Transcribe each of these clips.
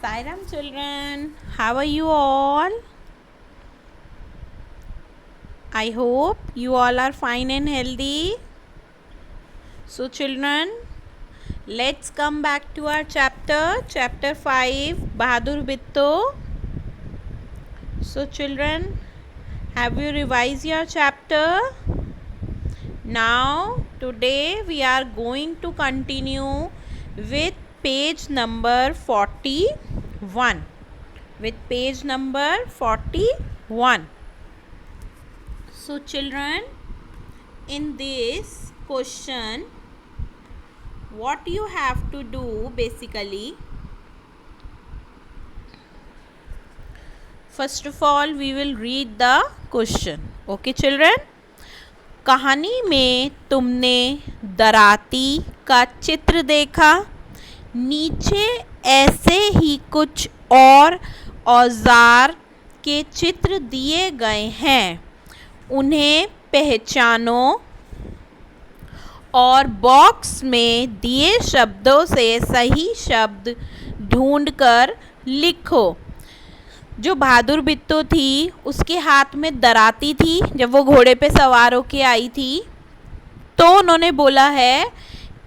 Sairam children, how are you all? I hope you all are fine and healthy. So children, let's come back to our chapter 5, Bahadur Bitto. So children, have you revised your chapter? Now today we are going to continue with page number 41. With page number 41. So children, in this question, what you have to do basically, first of all we will read the question. Okay children, कहानी में तुमने दराती का चित्र देखा, नीचे ऐसे ही कुछ और औजार के चित्र दिए गए हैं, उन्हें पहचानो और बॉक्स में दिए शब्दों से सही शब्द ढूंढकर लिखो। जो बहादुर बिट्टो थी उसके हाथ में दराती थी जब वो घोड़े पे सवार होके आई थी, तो उन्होंने बोला है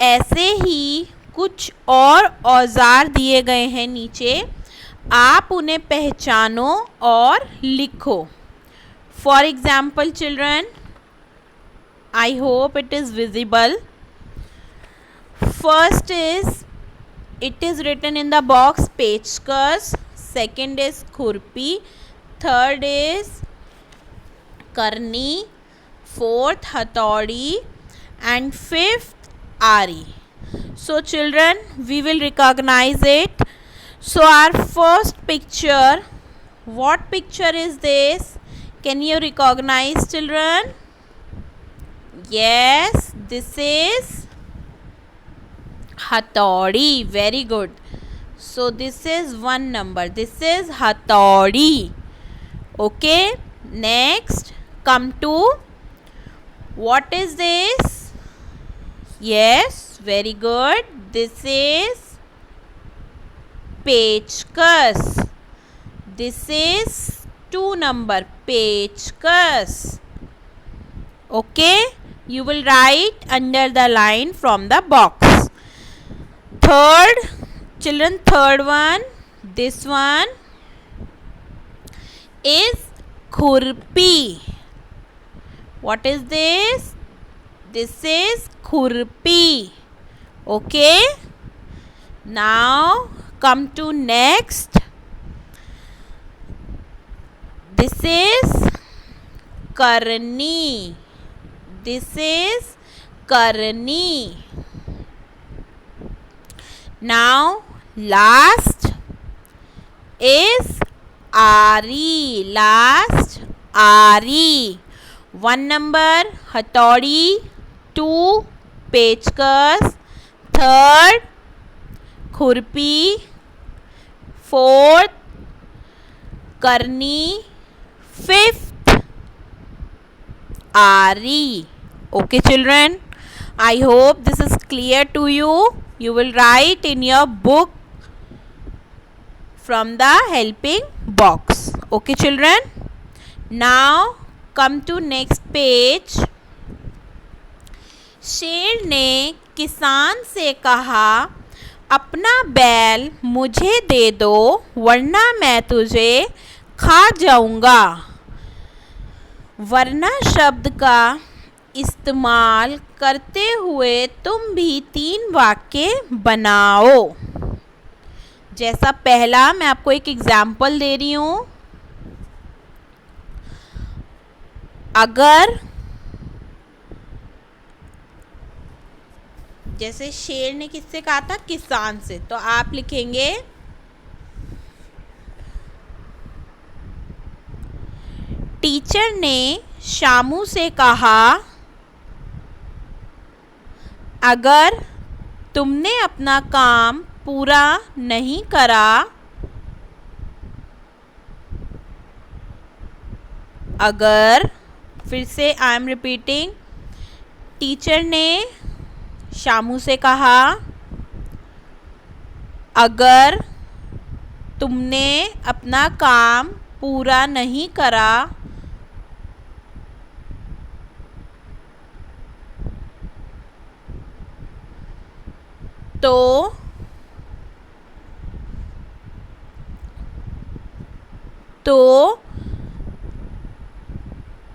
ऐसे ही कुछ और औजार दिए गए हैं नीचे, आप उन्हें पहचानो और लिखो। For example children, I hope it is visible. First is, it is written in the box पेचकस, second is खुरपी, third is करनी, fourth हथौड़ी and fifth आरी. So children, we will recognize it. So our first picture, what picture is this? Can you recognize children? Yes, this is हथौड़ी. Very good. So this is one number. This is हथौड़ी. Okay. Next, come to what is this? Yes, very good. This is पेचकस. This is 2 number पेचकस. Okay. You will write under the line from the box. Third, children, third one, this one is khurpi. What is this? This is khurpi. Okay. Now come to next. This is karni. This is karni. Now last is आरी. Last आरी. 1 number हथौड़ी, 2 पेचकस, third खुरपी, fourth करनी, fifth आरी. Okay children, I hope this is clear to you. You will write in your book from the helping box. Okay children, now come to next page. शेर ने किसान से कहा, अपना बैल मुझे दे दो वरना मैं तुझे खा जाऊंगा। वरना शब्द का इस्तेमाल करते हुए तुम भी 3 वाक्य बनाओ। जैसा पहला, मैं आपको एक एग्जाम्पल दे रही हूँ। अगर, जैसे शेर ने किससे कहा था? किसान से। तो आप लिखेंगे टीचर ने शामू से कहा, अगर तुमने अपना काम पूरा नहीं करा, अगर, फिर से आई एम रिपीटिंग, टीचर ने शामू से कहा, अगर तुमने अपना काम पूरा नहीं करा तो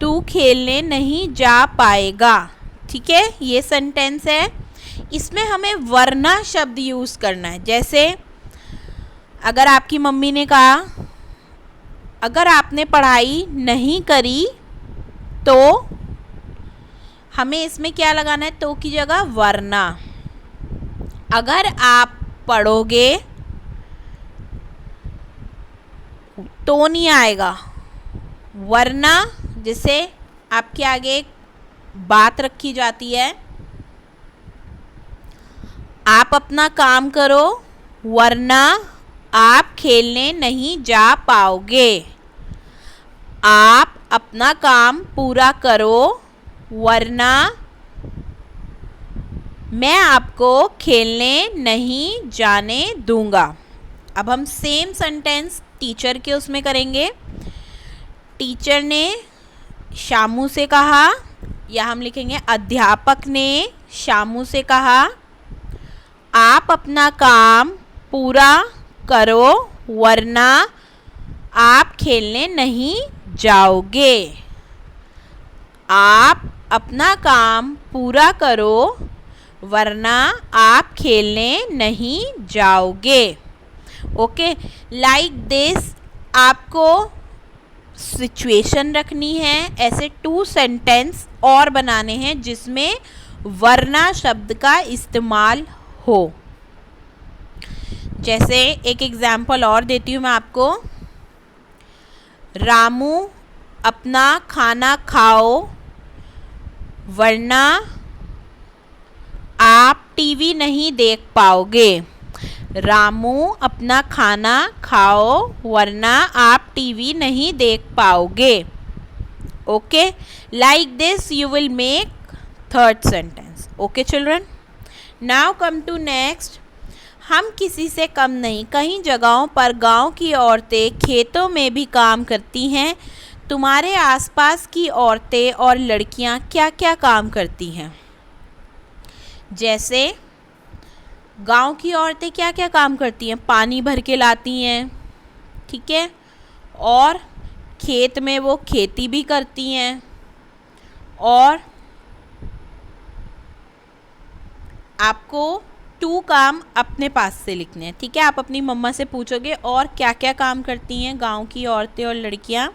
तू खेलने नहीं जा पाएगा। ठीक है, ये सेंटेंस है। इसमें हमें वरना शब्द यूज़ करना है। जैसे अगर आपकी मम्मी ने कहा अगर आपने पढ़ाई नहीं करी तो हमें इसमें क्या लगाना है, तो की जगह वरना। अगर आप पढ़ोगे तो नहीं आएगा, वरना जिसे आपके आगे एक बात रखी जाती है, आप अपना काम करो वरना आप खेलने नहीं जा पाओगे। आप अपना काम पूरा करो वरना मैं आपको खेलने नहीं जाने दूंगा। अब हम सेम सेंटेंस टीचर के उसमें करेंगे। टीचर ने शामू से कहा, या हम लिखेंगे अध्यापक ने शामू से कहा, आप अपना काम पूरा करो वरना आप खेलने नहीं जाओगे। आप अपना काम पूरा करो वरना आप खेलने नहीं जाओगे। ओके, लाइक दिस आपको सिचुएशन रखनी है। ऐसे 2 सेंटेंस और बनाने हैं जिसमें वरना शब्द का इस्तेमाल हो। जैसे एक एग्जाम्पल और देती हूँ मैं आपको। रामू अपना खाना खाओ वरना आप टीवी नहीं देख पाओगे। रामू अपना खाना खाओ वरना आप टीवी नहीं देख पाओगे। Okay, like this you will make third sentence. Okay children, now come to next. हम किसी से कम नहीं। कई जगहों पर गांव की औरतें खेतों में भी काम करती हैं। तुम्हारे आसपास की औरतें और लड़कियां क्या क्या काम करती हैं? जैसे गांव की औरतें क्या क्या काम करती हैं? पानी भर के लाती हैं, ठीक है, और खेत में वो खेती भी करती हैं। और आपको 2 काम अपने पास से लिखने हैं, ठीक है। आप अपनी मम्मा से पूछोगे और क्या क्या काम करती हैं गांव की औरतें और लड़कियां।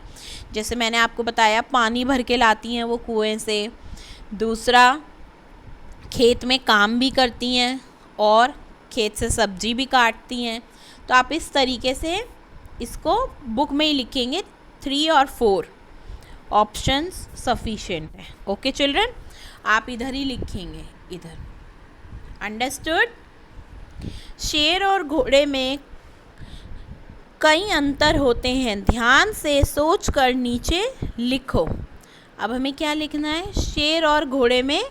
जैसे मैंने आपको बताया, पानी भर के लाती हैं वो कुएं से। दूसरा, खेत में काम भी करती हैं और खेत से सब्जी भी काटती हैं। तो आप इस तरीके से इसको बुक में ही लिखेंगे। 3 और 4 ऑप्शंस सफिशिएंट है। ओके चिल्ड्रन, आप इधर ही लिखेंगे, इधर। अंडरस्टूड? शेर और घोड़े में कई अंतर होते हैं, ध्यान से सोच कर नीचे लिखो। अब हमें क्या लिखना है? शेर और घोड़े में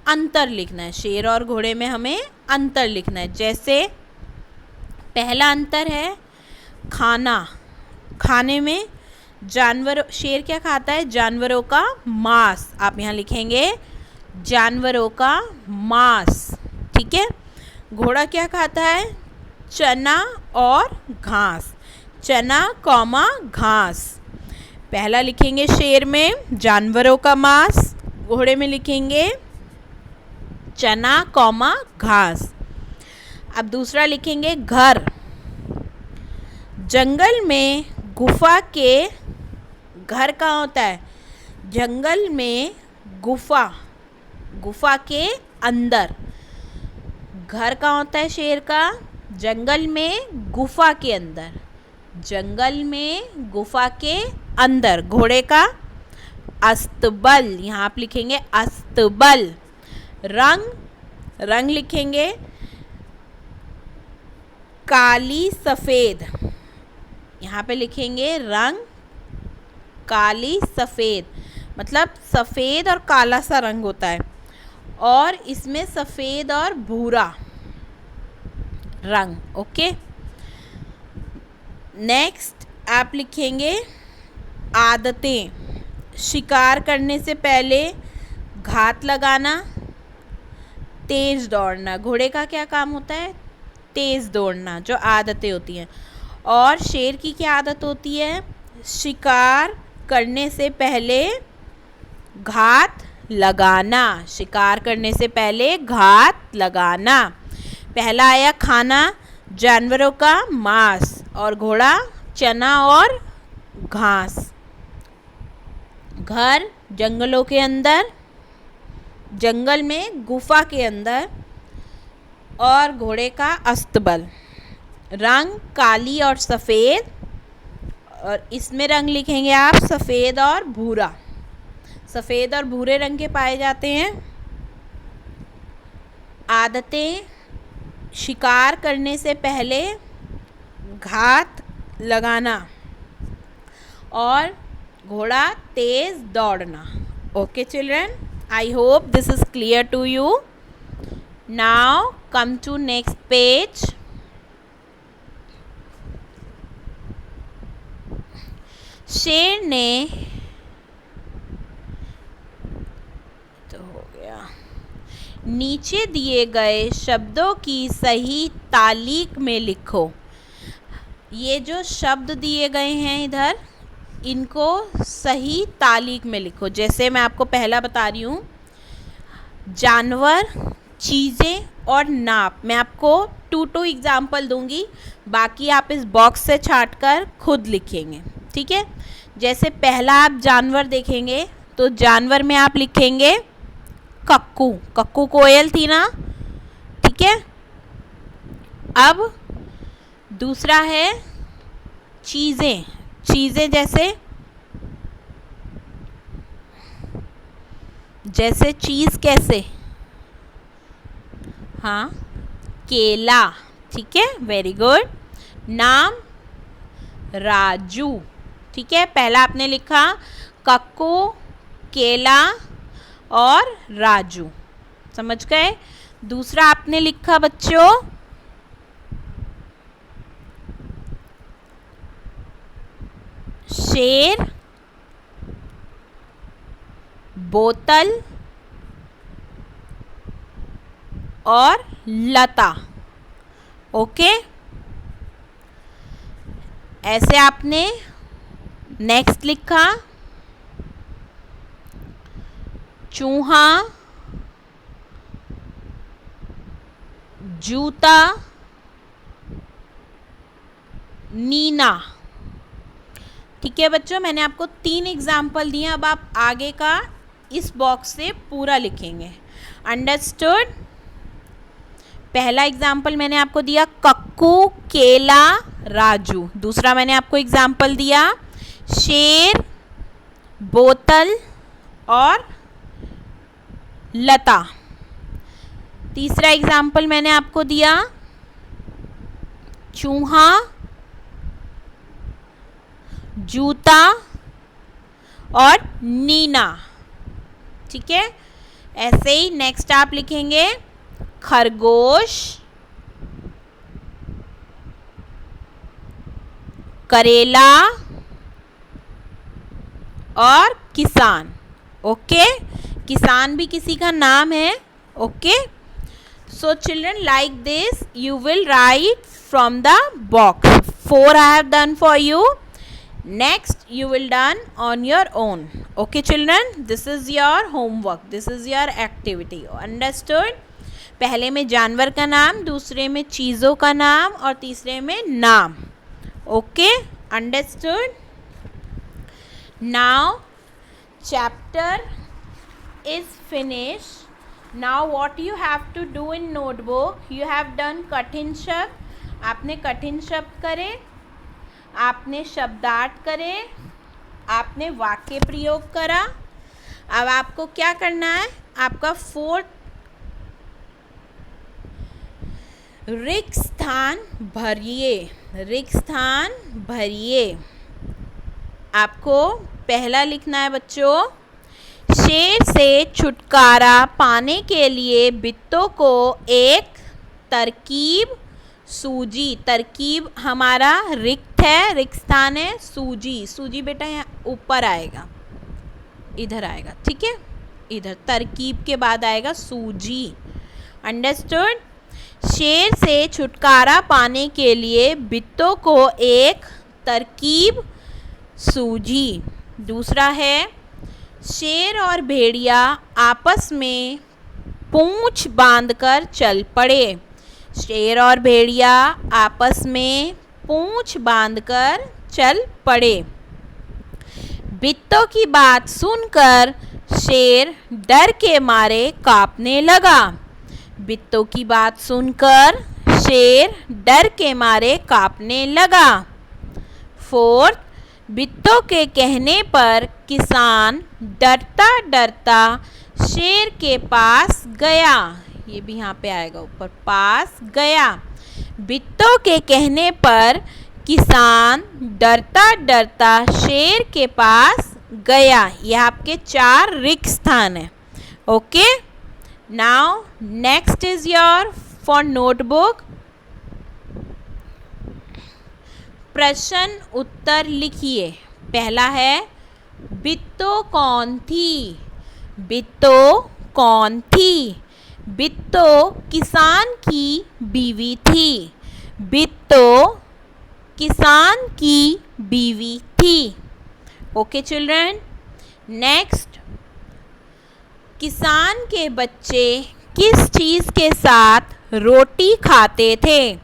अंतर लिखना है। शेर और घोड़े में हमें अंतर लिखना है। जैसे पहला अंतर है खाना। खाने में शेर क्या खाता है? जानवरों का मांस। आप यहाँ लिखेंगे जानवरों का मांस, ठीक है। घोड़ा क्या खाता है? चना और घास। चना कॉमा घास। पहला लिखेंगे शेर में जानवरों का मांस, घोड़े में लिखेंगे चना कॉमा घास। अब दूसरा लिखेंगे घर। जंगल में गुफा के घर कहाँ होता है? जंगल में गुफा, गुफा के अंदर। घर कहाँ होता है शेर का? जंगल में गुफा के अंदर। जंगल में गुफा के अंदर। घोड़े का अस्तबल, यहाँ आप लिखेंगे अस्तबल। रंग लिखेंगे काली सफ़ेद, यहाँ पे लिखेंगे रंग काली सफ़ेद, मतलब सफ़ेद और काला सा रंग होता है, और इसमें सफ़ेद और भूरा रंग। ओके, नेक्स्ट आप लिखेंगे आदतें। शिकार करने से पहले घात लगाना, तेज दौड़ना। घोड़े का क्या काम होता है? तेज दौड़ना, जो आदतें होती हैं। और शेर की क्या आदत होती है? शिकार करने से पहले घात लगाना। शिकार करने से पहले घात लगाना। पहला आया खाना, जानवरों का मांस, और घोड़ा चना और घास। घर जंगलों के अंदर, जंगल में गुफा के अंदर, और घोड़े का अस्तबल। रंग काली और सफ़ेद, और इसमें रंग लिखेंगे आप सफ़ेद और भूरा। सफ़ेद और भूरे रंग के पाए जाते हैं। आदतें, शिकार करने से पहले घात लगाना, और घोड़ा तेज दौड़ना। Okay children, I hope this is clear to you. Now come to next page. शेर ने तो हो गया. नीचे दिए गए शब्दों की सही तालीक में लिखो. ये जो शब्द दिए गए हैं इधर, इनको सही तालीक में लिखो. जैसे मैं आपको पहला बता रही हूँ, जानवर, चीज़ें और नाप. मैं आपको 2 एग्जाम्पल दूंगी, बाकी आप इस बॉक्स से छाट कर खुद लिखेंगे. ठीक है. जैसे पहला आप जानवर देखेंगे तो जानवर में आप लिखेंगे कक्कू. कक्कू कोयल थी ना. ठीक है. अब दूसरा है चीज़ें. चीज़ें जैसे चीज़ कैसे? हाँ, केला. ठीक है, वेरी गुड. नाम राजू. ठीक है, पहला आपने लिखा कक्कू, केला और राजू. समझ गए. दूसरा आपने लिखा बच्चों शेर, बोतल और लता. ओके. ऐसे आपने नेक्स्ट लिखा चूहा, जूता, नीना. ठीक है बच्चों, मैंने आपको 3 एग्जाम्पल दिए. अब आप आगे का इस बॉक्स से पूरा लिखेंगे. अंडरस्टूड. पहला एग्जाम्पल मैंने आपको दिया कक्कू, केला, राजू. दूसरा मैंने आपको एग्जाम्पल दिया शेर, बोतल और लता. तीसरा एग्जाम्पल मैंने आपको दिया चूहा, जूता और नीना. ठीक है. ऐसे ही नेक्स्ट आप लिखेंगे खरगोश, करेला और किसान. ओके. किसान भी किसी का नाम है. Okay. So children, like this you will write from the box. 4 I have done for you. Next you will done on your own. Okay children, this is your homework, this is your activity. Understood? पहले में जानवर का नाम, दूसरे में चीज़ों का नाम और तीसरे में नाम. Okay? Understood? Now chapter is finished. Now what you have to do in notebook, you have done कठिन शब्द. आपने कठिन शब्द करे, आपने शब्दार्थ करे, आपने वाक्य प्रयोग करा. अब आपको क्या करना है? आपका 4th रिक्त स्थान भरिए. रिक्त स्थान भरिए. आपको पहला लिखना है बच्चों, शेर से छुटकारा पाने के लिए बित्तों को एक तरकीब सूजी, तरकीब हमारा रिक्त है, रिक्त स्थान है सूजी। सूजी बेटा यहाँ ऊपर आएगा, इधर आएगा, ठीक है, इधर तरकीब के बाद आएगा सूजी। अंडरस्टूड। शेर से छुटकारा पाने के लिए बिट्टो को एक तरकीब सूझी। दूसरा है, शेर और भेड़िया आपस में पूंछ बांधकर चल पड़े। शेर और भेड़िया आपस में पूंछ बांधकर चल पड़े। बिट्टो की बात सुनकर शेर डर के मारे कांपने लगा। बिट्टो की बात सुनकर शेर डर के मारे कांपने लगा। फोर्थ, बिट्टो के कहने पर किसान डरता डरता शेर के पास गया। ये भी यहाँ पे आएगा ऊपर, पास गया। बिट्टो के कहने पर किसान डरता डरता शेर के पास गया। ये आपके 4 रिक्त स्थान है। Okay, now next is your for notebook. प्रश्न उत्तर लिखिए। पहला है, बिट्टो कौन थी? बिट्टो कौन थी? बिट्टो किसान की बीवी थी। बिट्टो किसान की बीवी थी। Okay children. नेक्स्ट, किसान के बच्चे किस चीज़ के साथ रोटी खाते थे?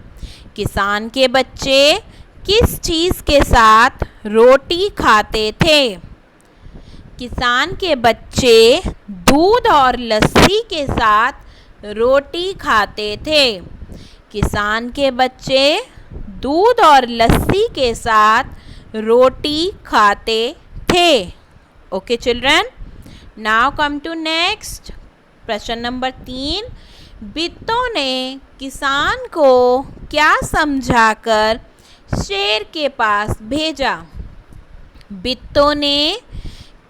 किसान के बच्चे किस चीज़ के साथ रोटी खाते थे? किसान के बच्चे दूध और लस्सी के साथ रोटी खाते थे। किसान के बच्चे दूध और लस्सी के साथ रोटी खाते थे। Okay children, now come to next. प्रश्न नंबर 3, बिट्टो ने किसान को क्या समझाकर शेर के पास भेजा? बिट्टो ने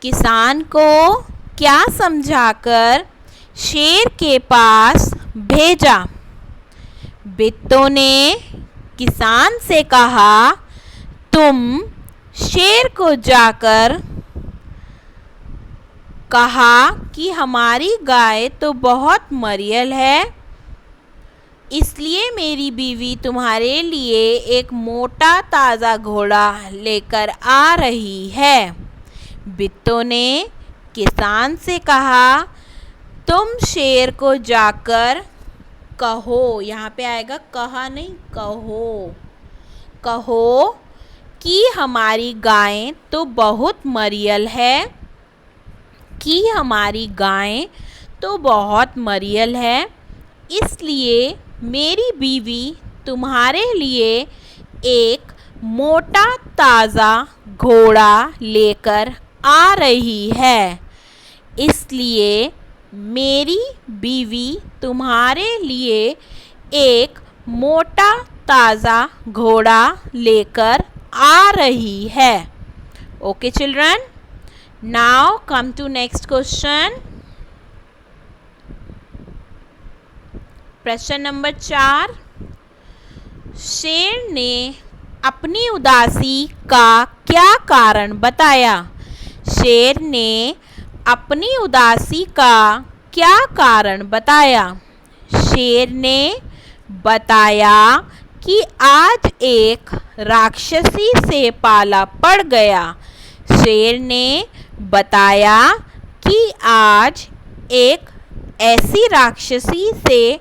किसान को क्या समझाकर शेर के पास भेजा? बिट्टो ने किसान से कहा, तुम शेर को जाकर कहा कि हमारी गाय तो बहुत मरियल है, इसलिए मेरी बीवी तुम्हारे लिए एक मोटा ताज़ा घोड़ा लेकर आ रही है। बिट्टो ने किसान से कहा, तुम शेर को जाकर कहो, यहाँ पे आएगा कहा नहीं, कहो, कहो कि हमारी गाय तो बहुत मरियल है, कि हमारी गाय तो बहुत मरियल है, इसलिए मेरी बीवी तुम्हारे लिए एक मोटा ताज़ा घोड़ा लेकर आ रही है। इसलिए मेरी बीवी तुम्हारे लिए एक मोटा ताज़ा घोड़ा लेकर आ रही है। Okay children, now come to next question. प्रश्न नंबर 4, शेर ने अपनी उदासी का क्या कारण बताया? शेर ने अपनी उदासी का क्या कारण बताया? शेर ने बताया कि आज एक राक्षसी से पाला पड़ गया। शेर ने बताया कि आज एक ऐसी राक्षसी से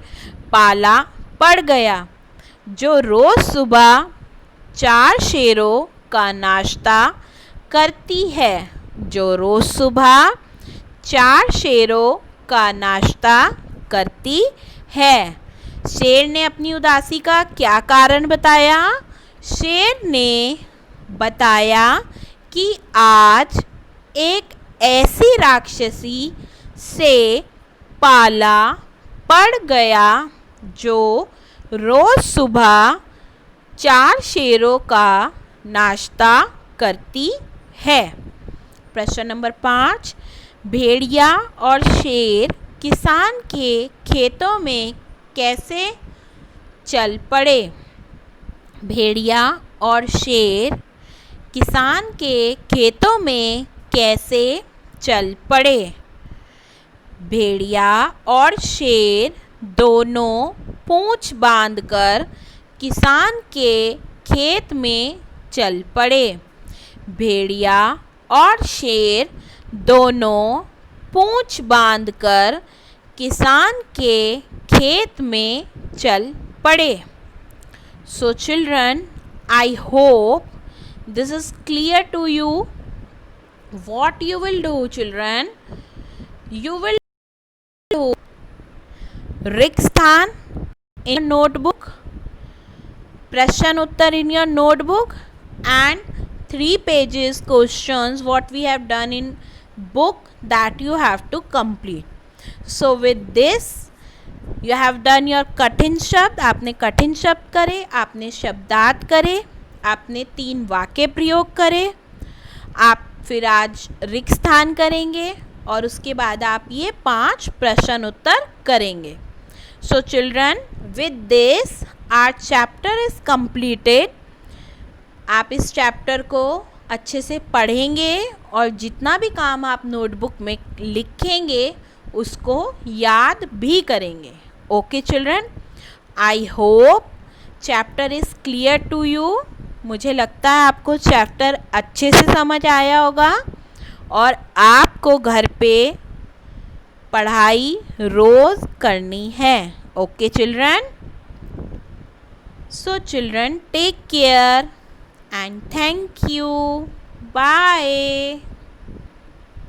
पाला पड़ गया जो रोज़ सुबह 4 शेरों का नाश्ता करती है। जो रोज़ सुबह 4 शेरों का नाश्ता करती है। शेर ने अपनी उदासी का क्या कारण बताया? शेर ने बताया कि आज एक ऐसी राक्षसी से पाला पड़ गया जो रोज़ सुबह 4 शेरों का नाश्ता करती है। प्रश्न नंबर 5, भेड़िया और शेर किसान के खेतों में कैसे चल पड़े? भेड़िया और शेर किसान के खेतों में कैसे चल पड़े। भेड़िया और शेर दोनों पूंछ बांधकर किसान के खेत में चल पड़े। भेड़िया और शेर दोनों पूंछ बांधकर किसान के खेत में चल पड़े। So children, I hope this is clear to you. What you will do, children? You will do रिक्त स्थान in your notebook, प्रश्न उत्तर in your notebook, and 3 pages questions what we have done in book that you have to complete. So with this you have done your कठिन शब्द, आपने कठिन शब्द करे, आपने शब्दार्थ करे, आपने 3 वाक्य प्रयोग करे। आप फिर आज रिक्त स्थान करेंगे और उसके बाद आप ये 5 प्रश्न उत्तर करेंगे। So children, with this our chapter is completed. आप इस चैप्टर को अच्छे से पढ़ेंगे और जितना भी काम आप नोटबुक में लिखेंगे उसको याद भी करेंगे। Okay children, I hope chapter is clear to you. मुझे लगता है आपको चैप्टर अच्छे से समझ आया होगा और आपको घर पे पढ़ाई रोज़ करनी है। Okay children, so children take care and thank you. Bye.